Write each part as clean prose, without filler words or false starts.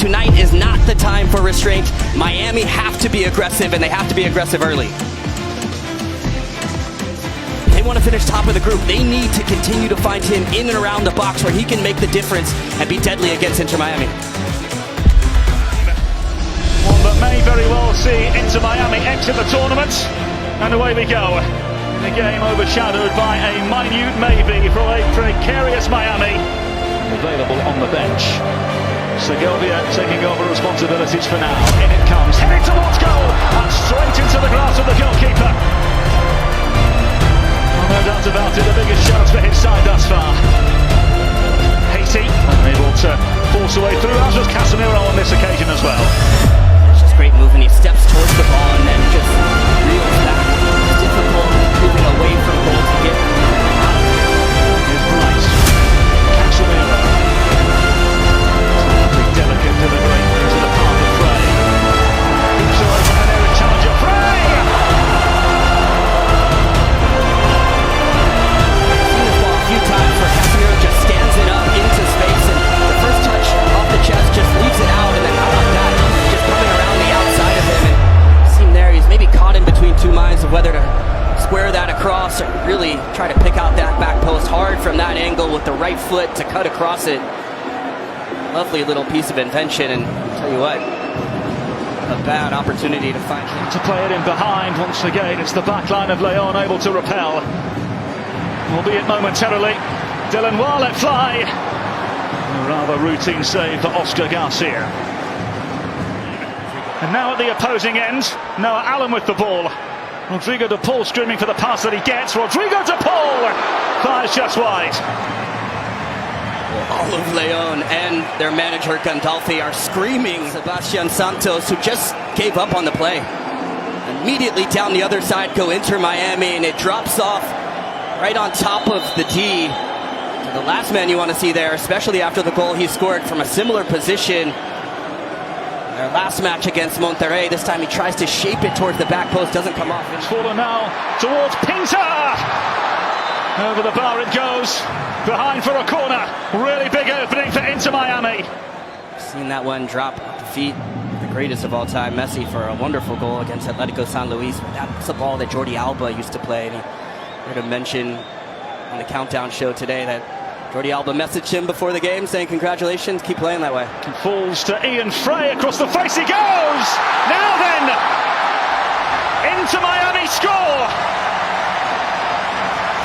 tonight is not the time for restraint. Miami have to be aggressive, and they have to be aggressive early. They want to finish top of the group. They need to continue to find him in and around the box where he can make the difference and be deadly against Inter Miami. One that may very well see Inter Miami exit the tournament. And away we go. The game overshadowed by a minute maybe for a precarious Miami. Available on the bench. Segovia taking over responsibilities for now. In it comes, heading towards goal, and straight into the grasp of the goalkeeper. Well, no doubt about it, the biggest chance for his side thus far. Haiti unable to force away through, as was Casemiro on this occasion as well. It's just great movement. He steps towards the ball and then just reels back. It's difficult moving away from goal to get out. Here's Bryce. Casemiro. Delicate delivery into the path of Frey. Keeps away from the nearest challenger. Frey! Seen this ball a few times where Casemiro just stands it up into space, and the first touch off the chest just leaves it out, and then how about that? Just coming around the outside of him, and seen there, he's maybe caught in between two minds of whether to square that across or really try to pick out that back post hard from that angle with the right foot to cut across it. Lovely little piece of invention, and I'll tell you what, a bad opportunity to find him. To play it in behind once again. It's the back line of León able to repel, albeit momentarily. Dylan Waugh let fly. A rather routine save for Oscar Garcia. And now at the opposing end, Noah Allen with the ball. Rodrigo de Paul screaming for the pass that he gets. Rodrigo de Paul fires just wide. All of León and their manager Gandolfi are screaming. Sebastian Santos, who just gave up on the play. Immediately down the other side go Inter Miami, and it drops off right on top of the tee. The last man you want to see there, especially after the goal he scored from a similar position. Their last match against Monterrey, this time he tries to shape it towards the back post, doesn't come off. It's fallen now towards Pinter. Over the bar it goes. Behind for a corner. Really big opening for Inter Miami. Seen that one drop at the feet of the greatest of all time, Messi, for a wonderful goal against Atletico San Luis. That's a ball that Jordi Alba used to play. And he heard him mention on the Countdown show today that Jordi Alba messaged him before the game saying congratulations, keep playing that way. He falls to Ian Frey across the face. He goes! Now then! Inter Miami score!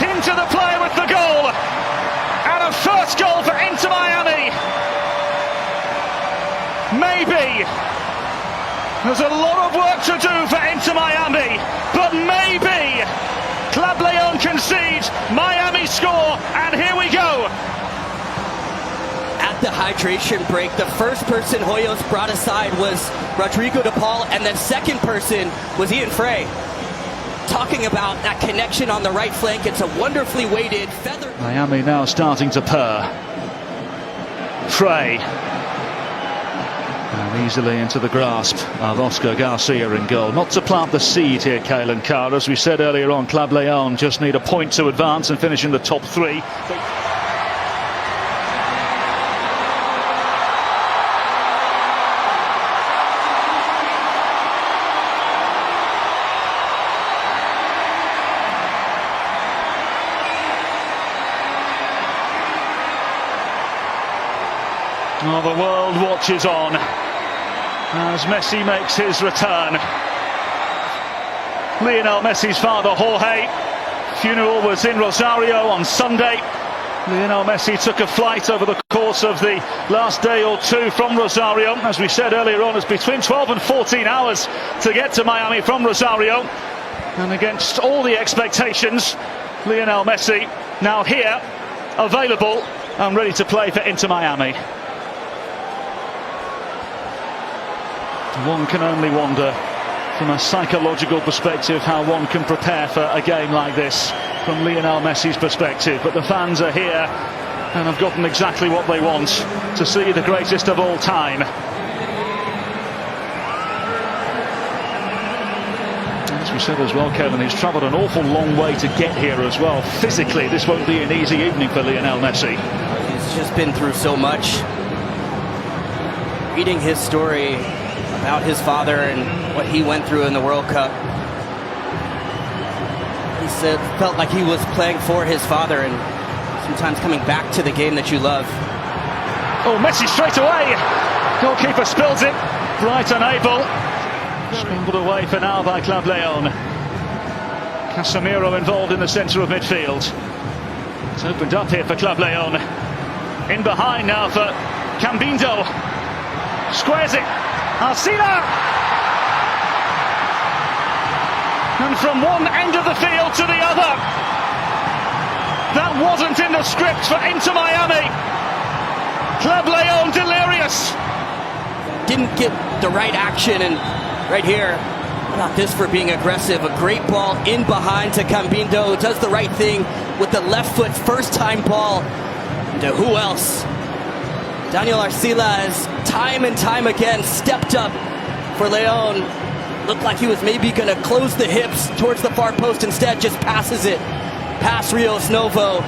Pinter the player with the goal! And a first goal for Inter Miami. Maybe there's a lot of work to do for Inter Miami, but maybe Club León concedes, Miami score, and here we go. At the hydration break, the first person Hoyos brought aside was Rodrigo de Paul, and the second person was Ian Frey. Talking about that connection on the right flank, it's a wonderfully weighted feather. Miami now starting to purr. Frey. And easily into the grasp of Oscar Garcia in goal. Not to plant the seed here, Kalen Carr. As we said earlier on, Club León just need a point to advance and finish in the top three. Oh, the world watches on as Messi makes his return. Lionel Messi's father, Jorge, funeral was in Rosario on Sunday. Lionel Messi took a flight over the course of the last day or two from Rosario. As we said earlier on, it's between 12 and 14 hours to get to Miami from Rosario. And against all the expectations, Lionel Messi now here, available and ready to play for Inter Miami. One can only wonder from a psychological perspective how one can prepare for a game like this from Lionel Messi's perspective. But the fans are here and have gotten exactly what they want, to see the greatest of all time. As we said as well, Kevin, he's travelled an awful long way to get here as well. Physically, this won't be an easy evening for Lionel Messi. He's just been through so much. reading his story about his father and what he went through in the World Cup. He said felt like he was playing for his father and sometimes coming back to the game that you love. Oh, Messi straight away. Goalkeeper spills it. Bright unable. Scrambled away for now by Club León. Casemiro involved in the centre of midfield. It's opened up here for Club León. In behind now for Cambindo. Squares it. Arcila. And from one end of the field to the other. That wasn't in the script for Inter Miami. Club León delirious. Didn't get the right action, and right here, how about this for being aggressive? A great ball in behind to Cambindo, does the right thing with the left foot, first time ball. And to who else? Daniel Arcila has time and time again stepped up for León. Looked like he was maybe going to close the hips towards the far post, instead just passes it past Rios Novo.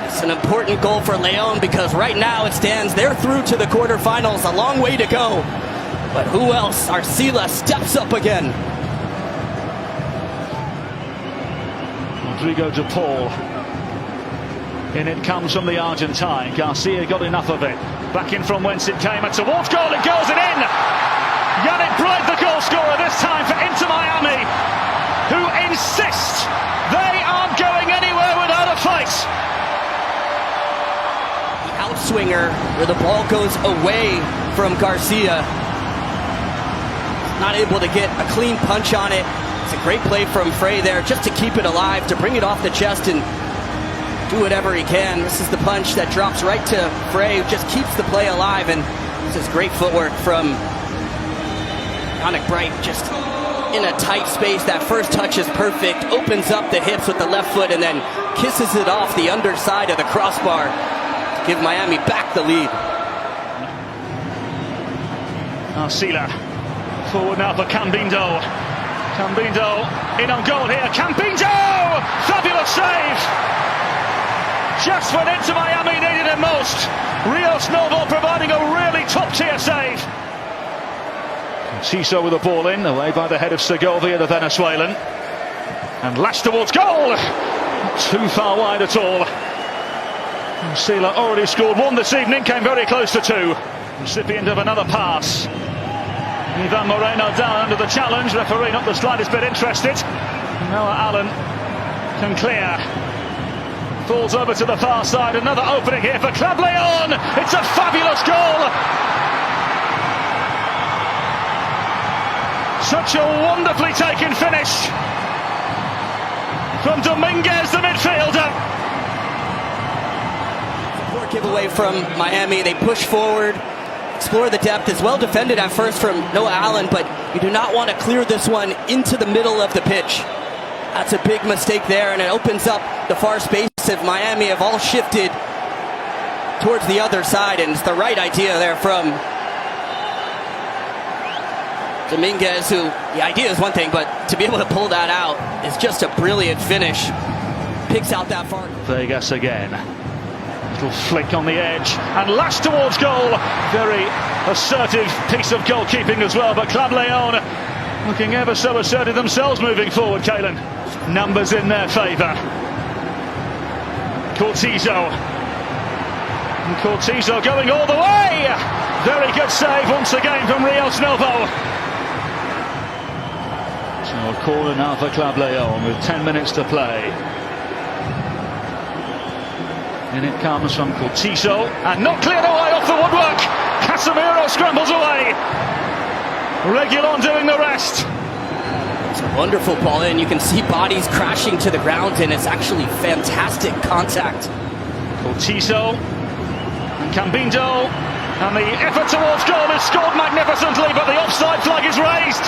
It's an important goal for León because right now it stands, they're through to the quarterfinals, a long way to go. But who else? Arcila steps up again. Rodrigo de Paul. In it comes from the Argentine. Garcia got enough of it. Back in from whence it came, and towards goal it goes, and in! Yannick Bright, the goal scorer, this time for Inter Miami, who insist they aren't going anywhere without a fight. Outswinger where the ball goes away from Garcia. Not able to get a clean punch on it. It's a great play from Frey there just to keep it alive, to bring it off the chest and do whatever he can. This is the punch that drops right to Frey, who just keeps the play alive, and this is great footwork from Yannick Bright, just in a tight space. That first touch is perfect, opens up the hips with the left foot and then kisses it off the underside of the crossbar. Give Miami back the lead. Arcila forward now for Cambindo. Cambindo in on goal here. Cambindo! Fabulous save! Just when Inter Miami needed it most. Rios Novo providing a really top-tier save. Ciso with the ball in, away by the head of Segovia, the Venezuelan. And lashed towards goal! Not too far wide at all. Arcila already scored one this evening, came very close to two. Recipient of another pass. Ivan Moreno down under the challenge, referee not the slightest bit interested. Noah Allen can clear. Falls over to the far side, another opening here for Club León. It's a fabulous goal. Such a wonderfully taken finish from Dominguez, the midfielder. Giveaway from Miami. They push forward, explore the depth. It's well defended at first from Noah Allen, but you do not want to clear this one into the middle of the pitch. That's a big mistake there, and it opens up the far space of Miami have all shifted towards the other side, and it's the right idea there from Dominguez, who the idea is one thing, but to be able to pull that out is just a brilliant finish. Picks out that far. Vegas again. Little flick on the edge and lashed towards goal. Very assertive piece of goalkeeping as well, but Club León looking ever so assertive themselves moving forward, Kalen. Numbers in their favour. Cortizo. And Cortizo going all the way. Very good save once again from Rios Novo. So a corner now for Club León with 10 minutes to play. And it comes from Cortizo, and not cleared away off the woodwork. Casemiro scrambles away. Reguilón doing the rest. It's a wonderful ball in. You can see bodies crashing to the ground, and it's actually fantastic contact. Cortizo and Cambindo, and the effort towards goal is scored magnificently, but the offside flag is raised.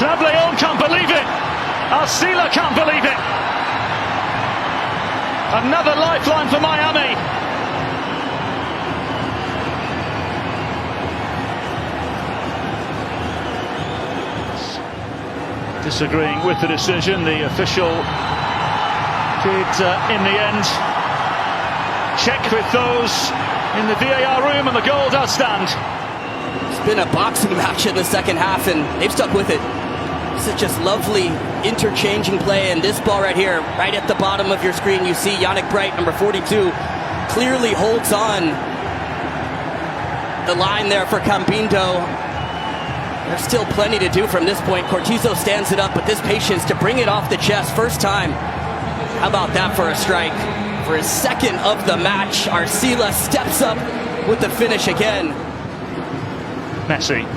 Club León can't believe it. Arcila can't believe it. Another lifeline for Miami. Disagreeing with the decision, the official did in the end check with those in the VAR room, and the goal does stand. It's been a boxing match in the second half, and they've stuck with it. This is just lovely interchanging play, and this ball right here, right at the bottom of your screen, you see Yannick Bright, number 42, clearly holds on the line there for Cambindo. There's still plenty to do from this point. Cortizo stands it up, but this patience to bring it off the chest, first time. How about that for a strike? For his second of the match, Arcila steps up with the finish again. Messi.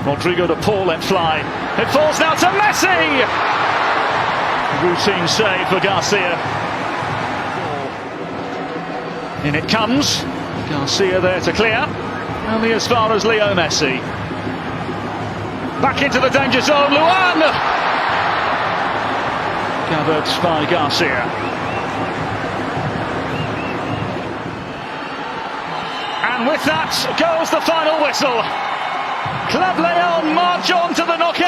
Rodrigo de Paul let fly. It falls now to Messi! Routine save for Garcia. In it comes. Garcia there to clear. Only as far as Leo Messi. Back into the danger zone, Luan! Gathered by Garcia. And with that goes the final whistle. Club León march on to the knockout.